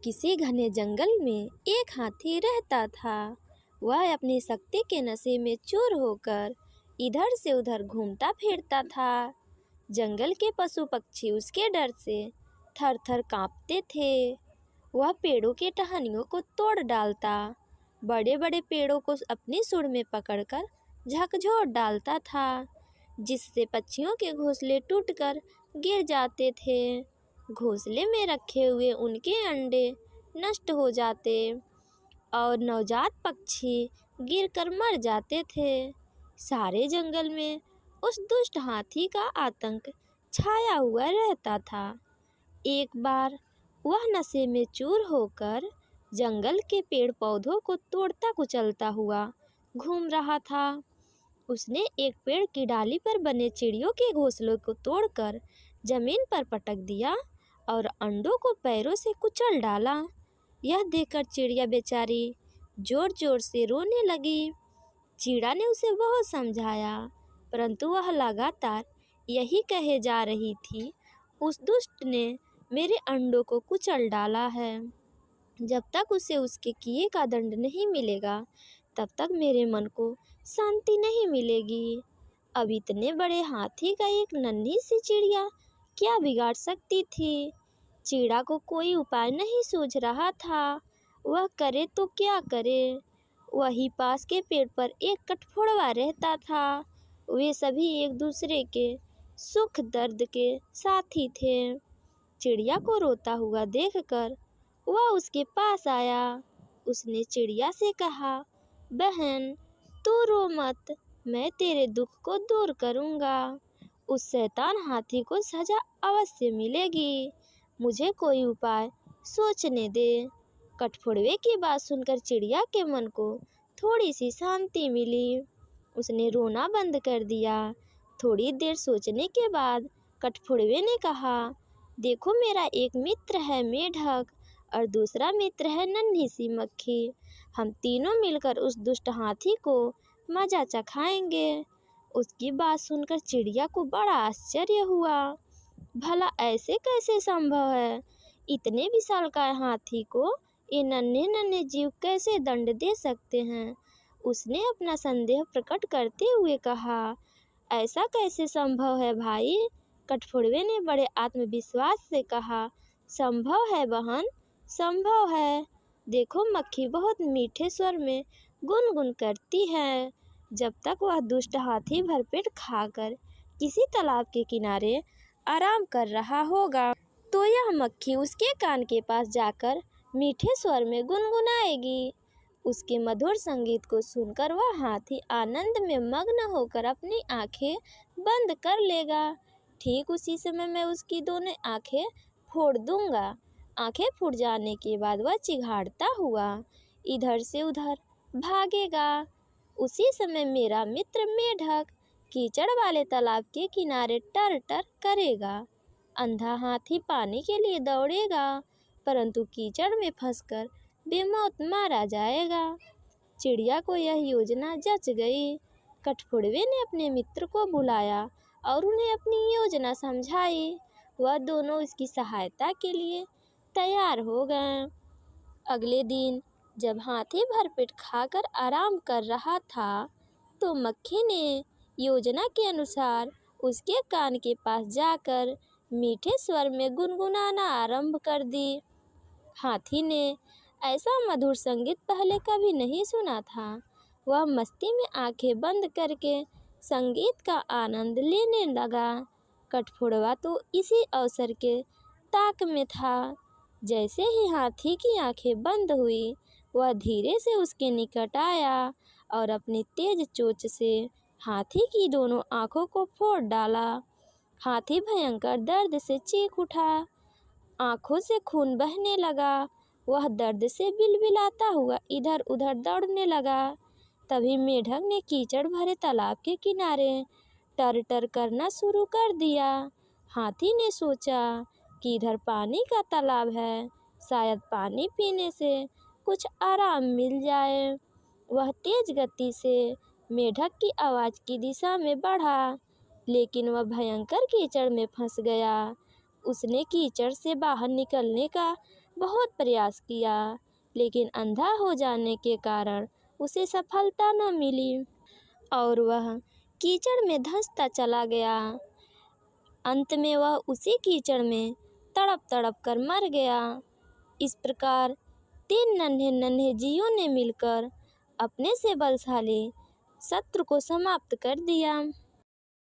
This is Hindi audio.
किसी घने जंगल में एक हाथी रहता था। वह अपनी शक्ति के नशे में चूर होकर इधर से उधर घूमता फिरता था। जंगल के पशु पक्षी उसके डर से थर थर कांपते थे। वह पेड़ों की टहनियों को तोड़ डालता, बड़े बड़े पेड़ों को अपनी सूंड में पकड़कर झकझोर डालता था, जिससे पक्षियों के घोंसले टूटकर गिर जाते थे। घोंसले में रखे हुए उनके अंडे नष्ट हो जाते और नवजात पक्षी गिरकर मर जाते थे। सारे जंगल में उस दुष्ट हाथी का आतंक छाया हुआ रहता था। एक बार वह नशे में चूर होकर जंगल के पेड़ पौधों को तोड़ता कुचलता हुआ घूम रहा था। उसने एक पेड़ की डाली पर बने चिड़ियों के घोंसलों को तोड़कर जमीन पर पटक दिया और अंडों को पैरों से कुचल डाला। यह देखकर चिड़िया बेचारी जोर जोर से रोने लगी। चिड़ा ने उसे बहुत समझाया, परंतु वह लगातार यही कहे जा रही थी, उस दुष्ट ने मेरे अंडों को कुचल डाला है। जब तक उसे उसके किए का दंड नहीं मिलेगा, तब तक मेरे मन को शांति नहीं मिलेगी। अब इतने बड़े हाथी का एक नन्ही सी चिड़िया क्या बिगाड़ सकती थी। चिड़ा को कोई उपाय नहीं सूझ रहा था। वह करे तो क्या करे। वहीं पास के पेड़ पर एक कठफोड़वा रहता था। वे सभी एक दूसरे के सुख दर्द के साथी थे। चिड़िया को रोता हुआ देखकर वह उसके पास आया। उसने चिड़िया से कहा, बहन तू रो मत, मैं तेरे दुख को दूर करूँगा। उस शैतान हाथी को सजा अवश्य मिलेगी। मुझे कोई उपाय सोचने दे। कठफोड़वे की बात सुनकर चिड़िया के मन को थोड़ी सी शांति मिली। उसने रोना बंद कर दिया। थोड़ी देर सोचने के बाद कठफोड़वे ने कहा, देखो मेरा एक मित्र है मेढक और दूसरा मित्र है नन्ही सी मक्खी। हम तीनों मिलकर उस दुष्ट हाथी को मजा चखाएंगे। उसकी बात सुनकर चिड़िया को बड़ा आश्चर्य हुआ। भला ऐसे कैसे संभव है? इतने विशालकाय हाथी को ये नन्हे नन्हे जीव कैसे दंड दे सकते हैं? उसने अपना संदेह प्रकट करते हुए कहा, ऐसा कैसे संभव है भाई? कठफोड़वे ने बड़े आत्मविश्वास से कहा, संभव है बहन, संभव है। देखो मक्खी बहुत मीठे स्वर में गुनगुन करती है। जब तक वह दुष्ट हाथी भरपेट खाकर किसी तालाब के किनारे आराम कर रहा होगा, तो यह मक्खी उसके कान के पास जाकर मीठे स्वर में गुनगुनाएगी। उसके मधुर संगीत को सुनकर वह हाथी आनंद में मग्न होकर अपनी आंखें बंद कर लेगा। ठीक उसी समय मैं उसकी दोनों आंखें फोड़ दूंगा। आंखें फूट जाने के बाद वह चिघाड़ता हुआ इधर से उधर भागेगा। उसी समय मेरा मित्र मेढक कीचड़ वाले तालाब के किनारे टर टर करेगा। अंधा हाथी पानी के लिए दौड़ेगा, परंतु कीचड़ में फंसकर बेमौत मारा जाएगा। चिड़िया को यह योजना जच गई। कठफोड़वे ने अपने मित्र को बुलाया और उन्हें अपनी योजना समझाई। वह दोनों इसकी सहायता के लिए तैयार हो गए। अगले दिन जब हाथी भरपेट खाकर आराम कर रहा था, तो मक्खी ने योजना के अनुसार उसके कान के पास जाकर मीठे स्वर में गुनगुनाना आरंभ कर दी। हाथी ने ऐसा मधुर संगीत पहले कभी नहीं सुना था। वह मस्ती में आंखें बंद करके संगीत का आनंद लेने लगा। कठफोड़वा तो इसी अवसर के ताक में था। जैसे ही हाथी की आंखें बंद हुई, वह धीरे से उसके निकट आया और अपनी तेज चोंच से हाथी की दोनों आंखों को फोड़ डाला। हाथी भयंकर दर्द से चीख उठा। आंखों से खून बहने लगा। वह दर्द से बिलबिलाता हुआ इधर उधर दौड़ने लगा। तभी मेढक ने कीचड़ भरे तालाब के किनारे टर टर करना शुरू कर दिया। हाथी ने सोचा कि इधर पानी का तालाब है, शायद पानी पीने से कुछ आराम मिल जाए। वह तेज गति से मेढक की आवाज़ की दिशा में बढ़ा, लेकिन वह भयंकर कीचड़ में फंस गया। उसने कीचड़ से बाहर निकलने का बहुत प्रयास किया, लेकिन अंधा हो जाने के कारण उसे सफलता न मिली और वह कीचड़ में धंसता चला गया। अंत में वह उसी कीचड़ में तड़प तड़प कर मर गया। इस प्रकार 3 नन्हे नन्हे जीवों ने मिलकर अपने से बलशाली शत्रु को समाप्त कर दिया।